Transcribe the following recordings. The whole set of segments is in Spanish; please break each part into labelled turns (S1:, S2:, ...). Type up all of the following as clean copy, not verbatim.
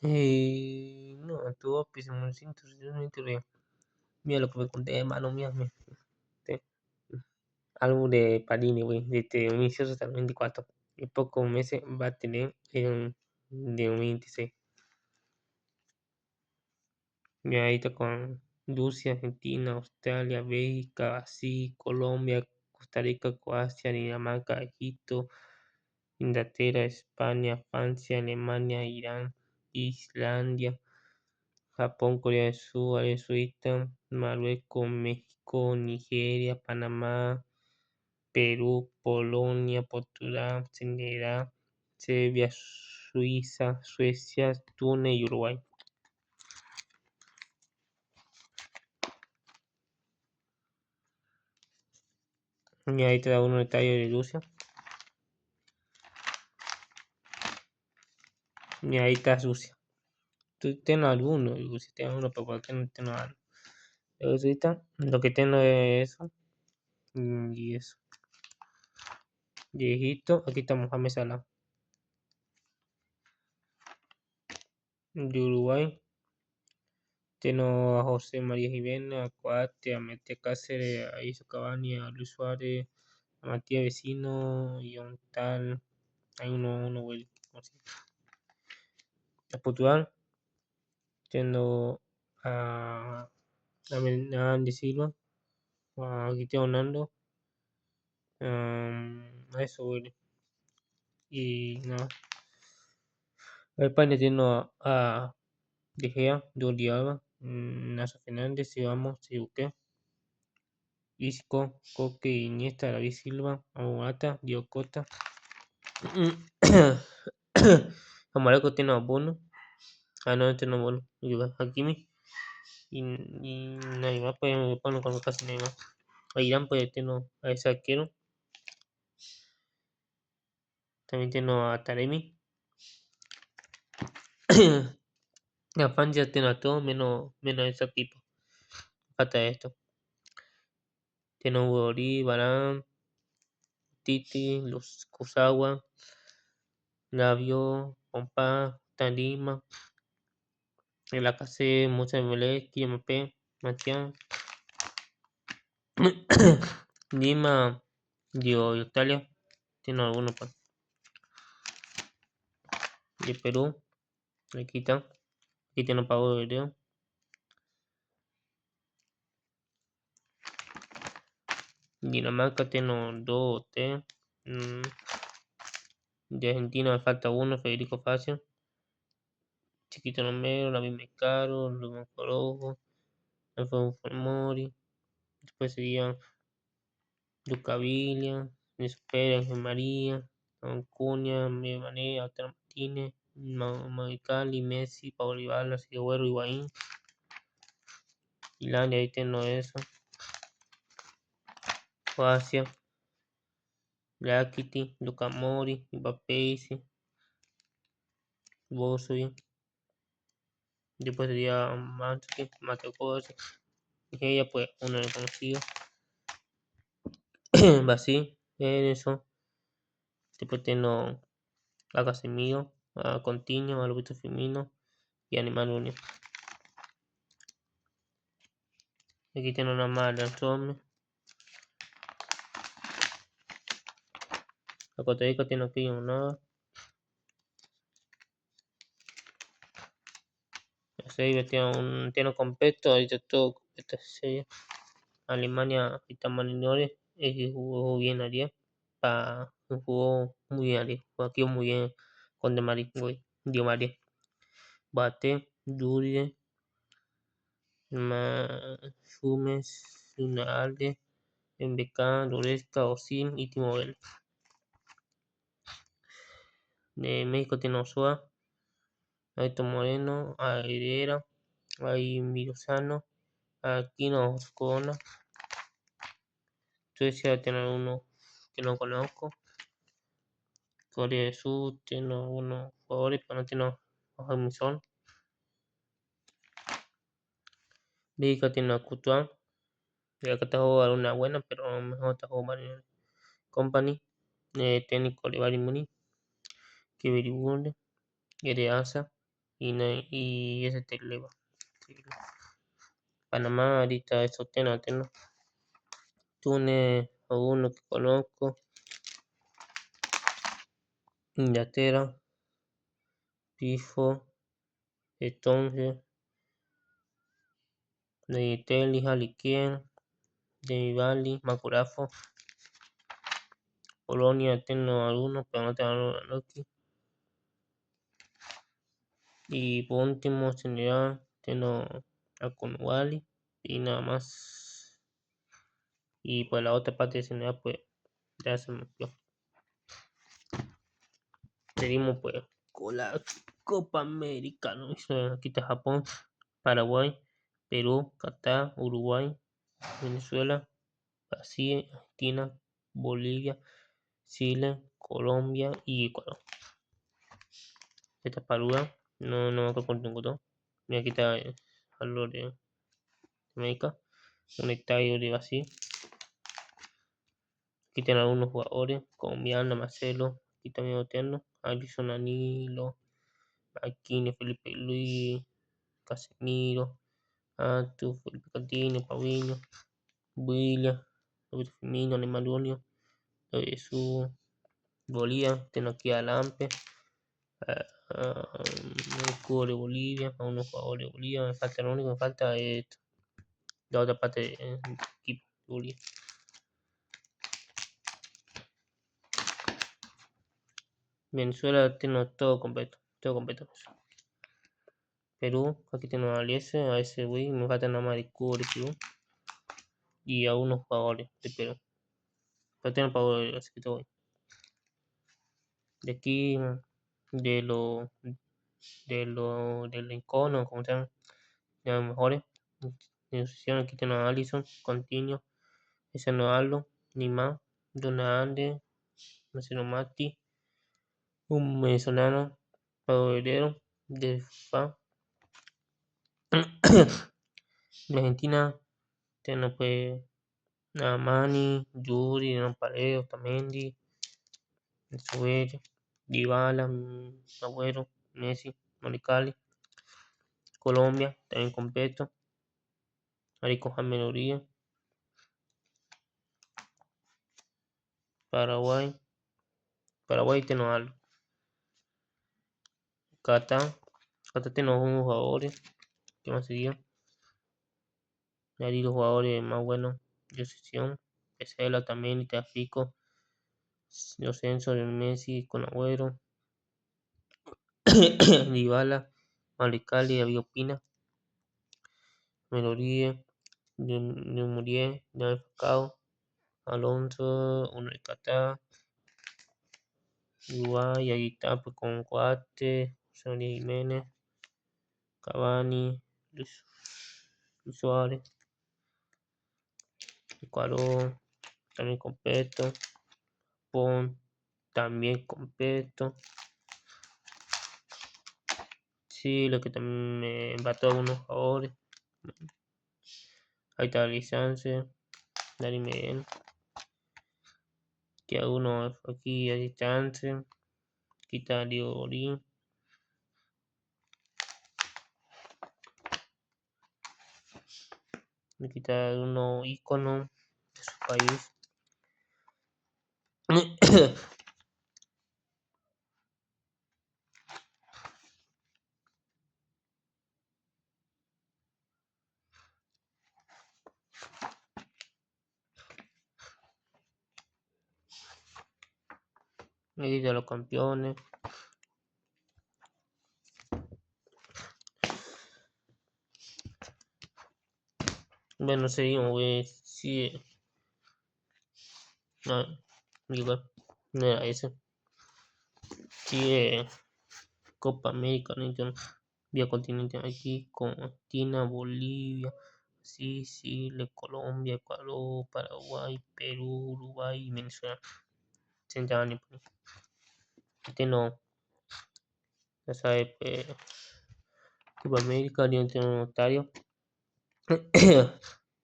S1: No, tuvo pésimo sinceramente, mira lo que me conté, hermano, mira, este, álbum de Panini, güey, desde 2018 hasta el 24. En pocos meses va a tener el de 2026. Y ahí está con Rusia, Argentina, Australia, Bélgica, Brasil, Colombia, Costa Rica, Croacia, Dinamarca, Egipto, Inglaterra, España, Francia, Alemania, Irán, Islandia, Japón, Corea del Sur, Arabia Saudita, Marruecos, México, Nigeria, Panamá, Perú, Polonia, Portugal, Senegal, Serbia, Suiza, Suecia, Túnez y Uruguay. Y ahí te da uno detalle de Rusia. Y ahí está Rusia. Tú tienes alguno, digo, si tienes uno, pero ¿por qué no tienes algo? Pero ahorita lo que tengo es eso. Y eso. De Egipto, aquí está Mohamed Salah. De Uruguay, tengo a José María Jiménez, a Coate, a Mete Cáceres, a Iso Cavani, a Luis Suárez, a Matías Vecino y a un tal. Hay uno güey. A Portugal, tengo a Andy Silva, a Cristiano Ronaldo, a eso, güey. Y nada. A España tengo a De Gea, Jordi Alba, Nacho Fernández, Vamos, Sibuqué, Isco, Coque, Iniesta, David Silva, Morata, Diego Costa. A Marruecos tiene a Bono. Ah, no, este no es Bono. Hakimi. Y nadie más, pues me pongo con casi nadie más. A Irán, pues tengo a ese arquero. También tengo a Taremi. A Francia tengo a todos menos ese equipo. Falta esto. Tengo a Uri, Varane, Titi, Los Kusawa, Lavio, Pompa, Tanima, Lacazette, Moussa Dembélé, Kylian Mbappé, Martial, Lima, digo, Italia, tiene algunos pues. De Perú, aquí está, aquí tiene pago de video. Dinamarca tiene dos o tres. De Argentina me falta uno, Federico Facio. Chiquito Romero, David Mecaro, Rubén Corojo, Alfonso Mori. Después serían Luca Villa, Luis Pérez, Ángel María, Acuña, Mané, Lautaro Martínez, Maicali, Messi, Pablo Dybala, Agüero, Higuaín. Islandia, ahí tengo eso. Croacia, Rakitic, Luka Mori, Mbappé, Bozovic. Después sería Manchester, Mateo Kovacic. Nigeria, pues uno desconocido. Brasil, eso. Después tengo a Casemiro, a Coutinho, a Roberto Firmino y a Neymar Jr. Aquí tengo una más de Antoine. A Costa Rica tiene aquí una. A Serbia tiene completo, ahorita todo completo. Serbia. Alemania está Malinores, ese jugó bien ayer. Jugó muy bien ayer. Jugó aquí muy bien con De María, güey. Di María. Bate, Durier, Sumes, Sunalde, MBK, Loresca, Osim y Timo Werner. De México tiene a Ochoa, Aito Moreno, a Herrera, a Mirosano, a Aquino Corona. Suecia tiene uno que no conozco. Corea del Sur tiene unos jugadores, pero no tiene a Jamison. Bélgica tiene a Courtois. De acá está jugando una buena, pero mejor está jugando Company. Técnico Olivari Muni. Kevin Bunde. Ereasa. y ese te eleva. Panamá ahorita es Otena, Túnez, a uno que conozco, Inglaterra, Pifo, entonces, Neyteli, Jaliquien, Demi Valley, Macurafo, Polonia, tengo algunos, pero no tengo aquí. Y por último, Senegal, tengo a Cornwall y nada más. Y por la otra parte de Senegal, pues ya se me olvidó. Seguimos pues con la Copa América, ¿no? Aquí está Japón, Paraguay, Perú, Qatar, Uruguay, Venezuela, Brasil, Argentina, Bolivia, Chile, Colombia y Ecuador. Esta es Paraguay, no me acuerdo cuánto tengo todo. Y aquí está algo de América, un estadio de Brasil. Aquí tienen algunos jugadores, colombiano, Marcelo, aquí también Oterno, Alison Anilo, Aquino, Felipe Luis, Casemiro, Antu, Felipe Coutinho, Paulinho, William, Roberto Firmino, Neymar Junior, Jesús, Bolívar, tengo aquí a Lampe, el escudo de Bolivia, a unos jugadores de Bolivia, me falta, lo único que me falta es la otra parte del equipo de Bolivia. Venezuela tiene todo completo, Perú, aquí tengo a ese güey, me falta nada más de escudo de Perú y a unos jugadores de Perú. Pero tengo jugadores, así que todo bien. De aquí, de lo del icono, como se llama, de los mejores. Negociación, aquí tengo a Allison, Coutinho, Cristiano Ronaldo, Neymar, Dona Ande, Marcelo Matti, un venezolano, Pablo Heredero, de FA. De Argentina, tengo pues a Mani, Yuri, Paredes, Otamendi, Suárez, Dybala, Agüero, Messi, Monicali. Colombia, también completo. Arico Jaime. Paraguay, tenemos algo. Qatar tenemos unos jugadores que más serían. Y ahí los jugadores más buenos de sesión. Pesela también, y Tafico. Los censos de Messi con Agüero. Dybala, Malicali, David Opina, Meloría, de Muriel, de Falcao, Alonso, uno de Qatar, Uruguay, ahí está pues con Cuate, José Jiménez, Cavani, Luis Suárez, Ecuador, también completo, Japón, también completo, Chile, que también me empató a unos jugadores, ahí está Lizance, Dani Medel, que a uno aquí a distancia, aquí está Diego Orín, aquí está uno ícono de su país. Ahí de los campeones. Bueno, seguimos, güey. Sí. No, igual. No era ese. Sí, Copa América, ¿no? Vía continente aquí con Argentina, Bolivia, sí, Chile, Colombia, Ecuador, Paraguay, Perú, Uruguay y Venezuela. Central, este no, ya sabes, Copa América, yo tengo un notario.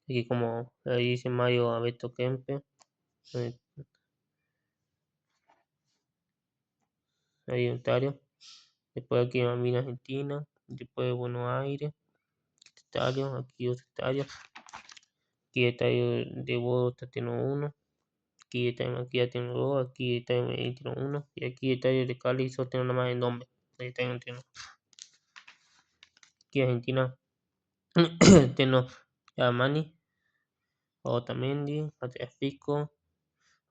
S1: Aquí como ahí dice Mario Abeto Kempe. Ahí notario. Después aquí en Argentina, después Buenos Aires, Italia, aquí otro estadio, aquí estadio de Bogotá tiene uno, aquí ya tiene dos, aquí estadio de Medellín tiene uno, y aquí estadio de Cali solo tiene nada más el nombre, estadio no tiene. Aquí Argentina tiene a Mani, a Otamendi, a Fico,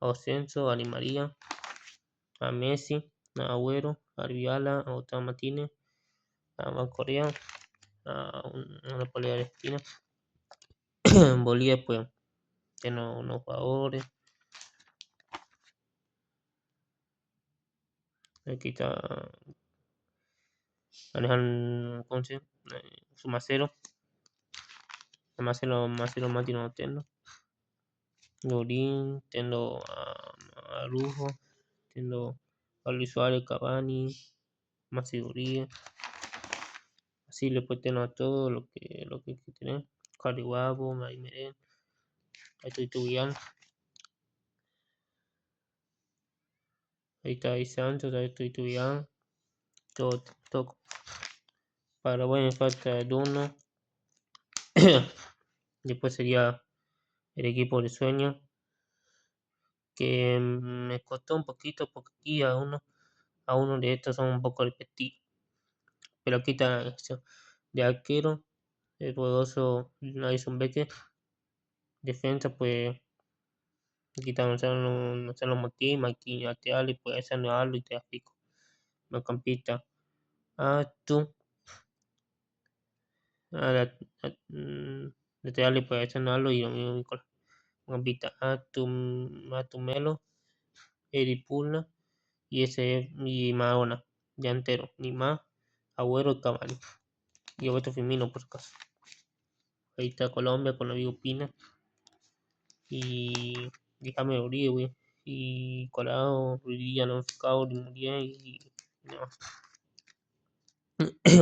S1: a Osenso, a Di María, a Messi, a Agüero, a Arviala, a Otávio Martínez, a Corea, a una polea de Argentina. En Bolivia pues tiene unos jugadores. Aquí está Alejandro Conce, su Macero, Marcelo Martino Tendo, Lorín, Tendo a Arujo, Tendo a Luis Suárez, Cavani, Maxi Uribe. Así le puede tener a todo lo que hay que tener. Cariguabo, Marimeren, ahí estoy Tubián, ahí está Ahí Santos, ahí estoy Tubián, todo. Paraguay me falta el 1. Después sería el equipo de sueño, que me costó un poquito porque aquí a uno de estos son un poco repetidos. Pero aquí está de arquero, el poderoso Naison Becker, defensa pues aquí está Gonzalo Motín, aquí Ateali, pues ese no y te aplico. Mediocampista, Atu, Ateali, pues ese no y lo mismo Nicolás. Mediocampista, Atumelo, Eripulna y Maradona, delantero, ni más, Agüero y Cavani. Y Roberto Firmino por su caso. Ahí está Colombia con David Pina y James Uribe y Colado, Ruiz Alonso Cao, Di María y no.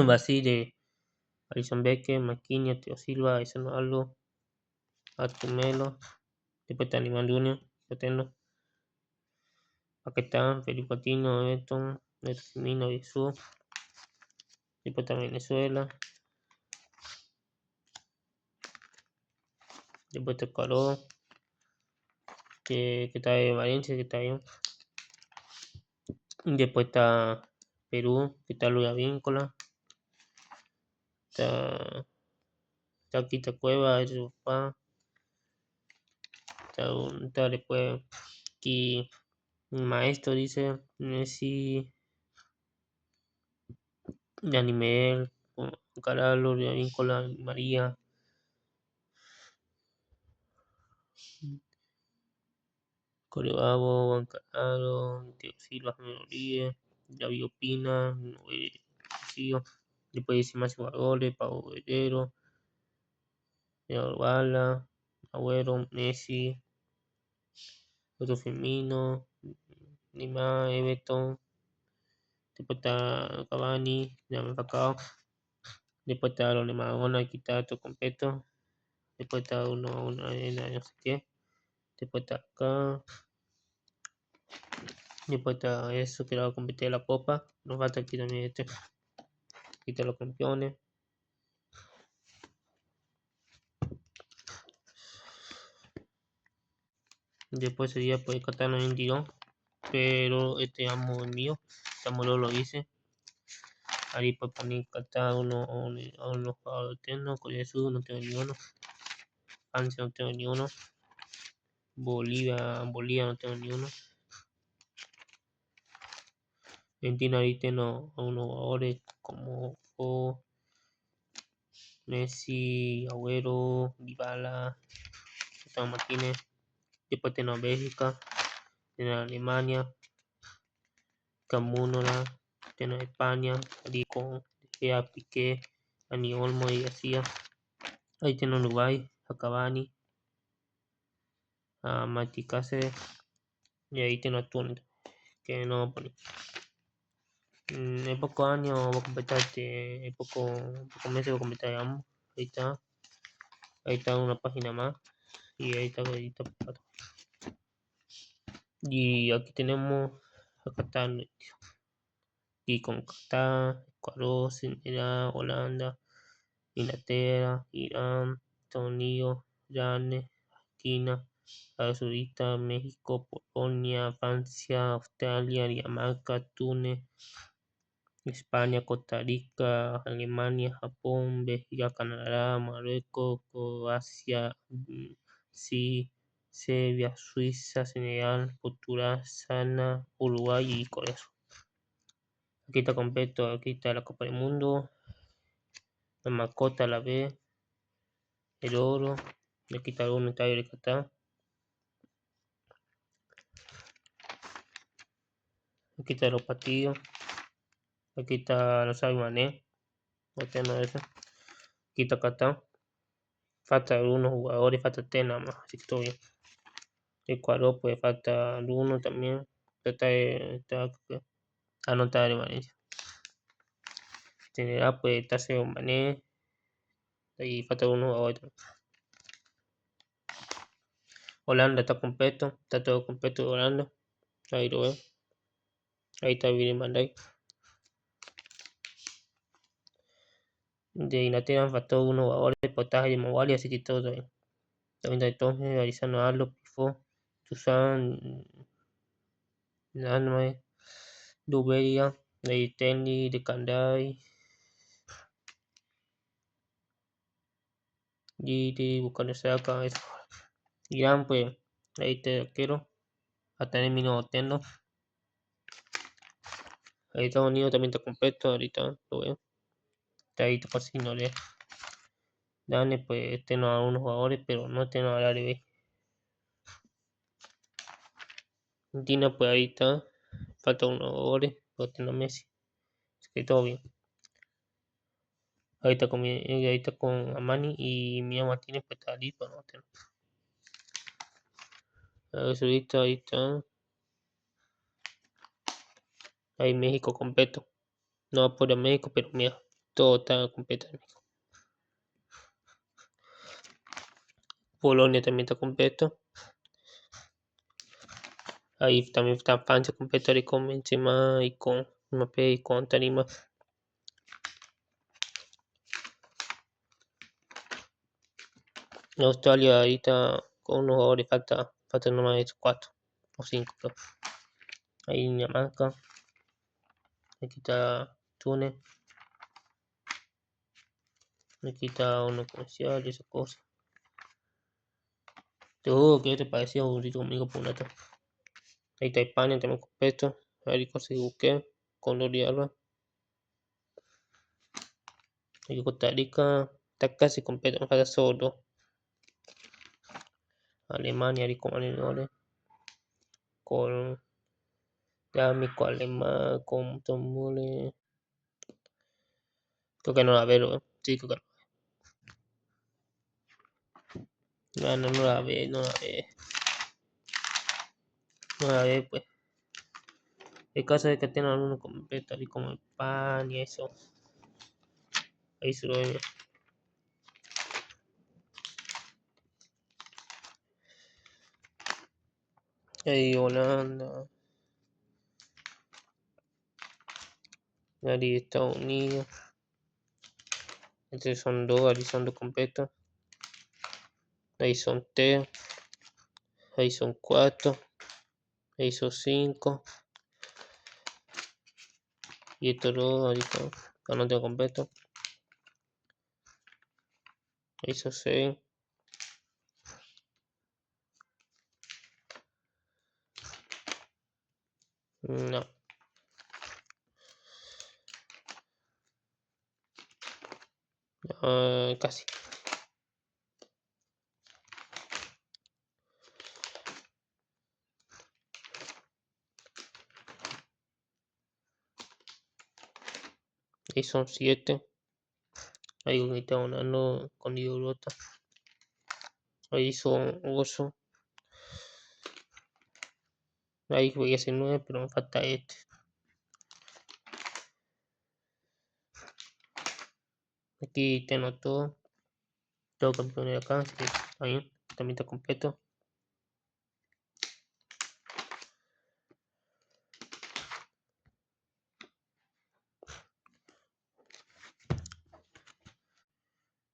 S1: Basile, Alison Becker, Maquiña, Teo Silva, Aizano Aldo, Artumelo, después está Animal Junior, Pretendo, Paquetán, Felipe Coutinho, Everton, Neto Firmino, Jesús, después está Venezuela, después está Caló, que está de Valencia, que está bien. Después está Perú, que está Luis Víncola, está Quita Cueva, el papá, está después aquí un maestro dice Messi, Yanimel, Caralo, Luis Víncola, María, Corebabo, Juan Caralo, Teo Silva, Uribe, David Opina, después dice Máximo Goles, Pablo Guerrero, Bala, Agüero, Messi, otro Firmino, Neymar, Everton, después está Cavani, ya me Falcao, después está los de Maradona, quitar todo completo, después está uno no sé qué, después está acá, después está eso que va a competir la copa, nos falta aquí también quitar los campeones. Después sería pues Qatar 92, pero este amo es mío, este amo lo hice. Ahí pues poner Qatar unos jugadores eternos, Corea del Sur no tengo ni uno, Francia no tengo ni uno, Bolivia no tengo ni uno. Argentina ahí tengo a unos jugadores como Messi, Agüero, Dybala, Lautaro Martínez. Después tengo a Bélgica, tengo a Alemania, Camúnola, tengo a España, Rico, Gea, Piqué, Dani Olmo y García. Ahí tengo a Uruguay, a Cavani, a Mati Cáceres y ahí tengo a Túnez, que no pone. En pocos años voy a completar en pocos meses voy a completar ambos. Ahí está una página más y ahí está. Y aquí tenemos, acá está aquí con Qatar, Ecuador, Senegal, Holanda, Inglaterra, Irán, Estados Unidos, Irán, Argentina, Arabia Saudita, México, Polonia, Francia, Australia, Dinamarca, Túnez, España, Costa Rica, Alemania, Japón, Bélgica, Canadá, Marruecos, Croacia, Serbia, Suiza, Senegal, Portugal, Sana, Uruguay y con eso. Aquí está completo, aquí está la Copa del Mundo, la mascota, la B, el oro, aquí está el estadio de Qatar, aquí está los partidos, aquí está los Mané, aquí está Qatar, falta algunos jugadores, falta 3 nada más, así que todo bien. Ecuador pues falta uno también, anotar de Valencia. Senegal pues está Sadio Mané, y falta uno jugador. Holanda está completo, está todo completo de Holanda, ahí lo veo. Ahí está Virgil van Dijk. De Inglaterra faltó unos jugadores, Potaje y Maguire, así que todo bien. También está Tonge, Arizano Arlo, Pifo, Susan, Nanue, Duberia, Leitenli, De Candai, Gidi, Bucayo Saka, Irán, pues ahí te arquero, hasta el minuto Tendo. Ahí Estados Unidos también está completo, ahorita lo veo. Está ahí casi no le. Dane, pues tiene a unos jugadores, pero no tiene a la B. Argentina, pues ahí está. Falta unos jugadores, pero tiene a Messi. Así que todo bien. Ahí está con Amani y Mía Martínez, pues está ahí, pero no tiene. Ahí está. Ahí México completo. No apoyo a México, pero mira, todo está completo en México. Polonia también está completo. Ahí también está Francia completa y con Benzema y con Mbappé y con Tarima. En Australia ahí está con unos jugadores, falta nomás de 4 o 5. Ahí Dinamarca. Aquí está Túnez. Aquí está uno comercial y esas cosas. Te juro que te parecía aburrido conmigo por un rato. Ahí está España, tenemos completo. Ahí conseguí busqué con Lori Alba. Aquí Costa Rica está casi completo, me falta solo. Alemania, ahí con alemanes. Con Dámico, alemán, con Tomule. Creo que no la veo, sí, creo que no. No la ve, no la ve. No la ve, pues. El caso es que tengan uno completo, así como el pan y eso. Ahí se lo ve. Ahí Holanda. Ahí Estados Unidos. Estos son dos completos. Ahí son 3. Ahí son 4. Ahí son 5. Y estos dos, ahí están. No tengo completo. Ahí son 6. No. Casi. Ahí son 7. Ahí está ganando con Europa. Ahí son 8. Ahí voy a hacer 9, pero me falta este. Aquí tengo todo. Todo campeón de acá. Así que está bien. También está completo.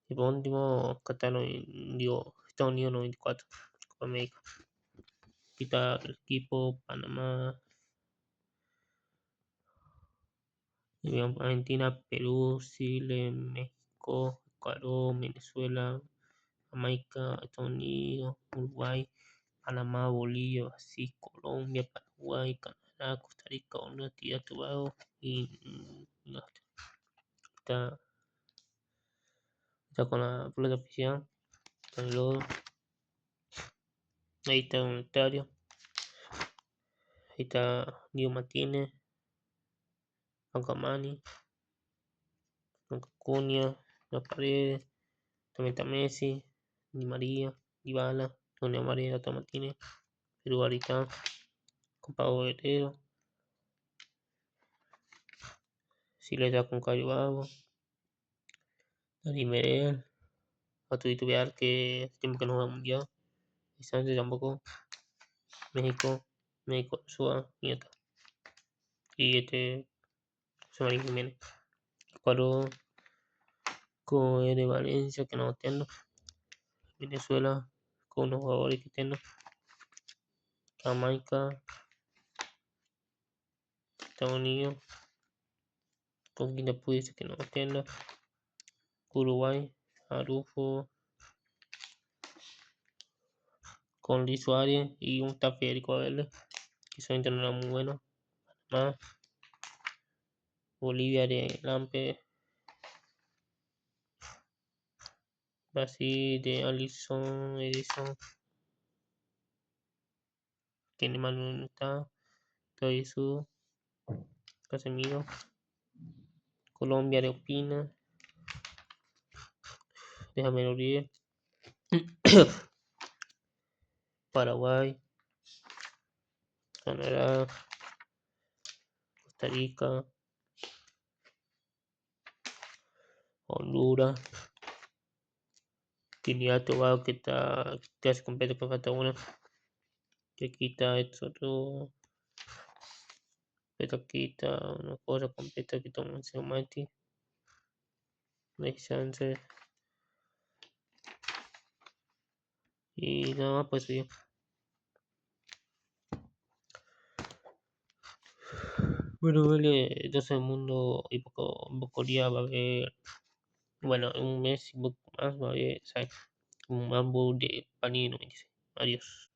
S1: Y por último, Qatar, digo, Estados Unidos 94, Copa América. Aquí está el equipo, Panamá, Argentina, Perú, Chile, México, Ecuador, Venezuela, Jamaica, Estados Unidos, Uruguay, Panamá, Bolivia, Brasil, Colombia, Paraguay, Canadá, Costa Rica, Honduras, Trinidad y Tobago y está, está con la pelota oficial, está el logo, ahí está un estadio, ahí está Diego Martínez, Franco Armani, Franco Acuña, La Paredes, también está Messi, Di María, Dybala, Antonio María, Lautaro Martínez, Perú Aritán, con Pablo Guerrero, Sileta con Cayo Vago, Dani Merel, Arturito Vidal, que hace tiempo que no juega mundial, y Sánchez tampoco, México, México, Suá, Nieta, y José María Jiménez, Ecuador con el de Valencia, que no entiendo, Venezuela con unos jugadores que tengo, Jamaica, Estados Unidos, con Guinea Pudice, que no entiendo, Uruguay, Arufo, con Luis Suárez y un tal Federico Vélez, que son no era muy bueno, más Bolivia de Lampe, Brasil de Alisson, Edison, tiene Manuel está, Jesús, Casemiro, Colombia de Opina, déjame olvidar, Paraguay, Canadá, Costa Rica, Honduras, Trinidad y Tobago, que está casi completo, que falta uno, que quita esto otro, pero quita una cosa completa que toma el Mati, Sánchez, y nada más, pues bien. Bueno, vale, entonces el mundo y poco día va a haber, bueno, en un mes y poco más va a haber, ¿sabes? Un mambo de Panini 96. Adiós.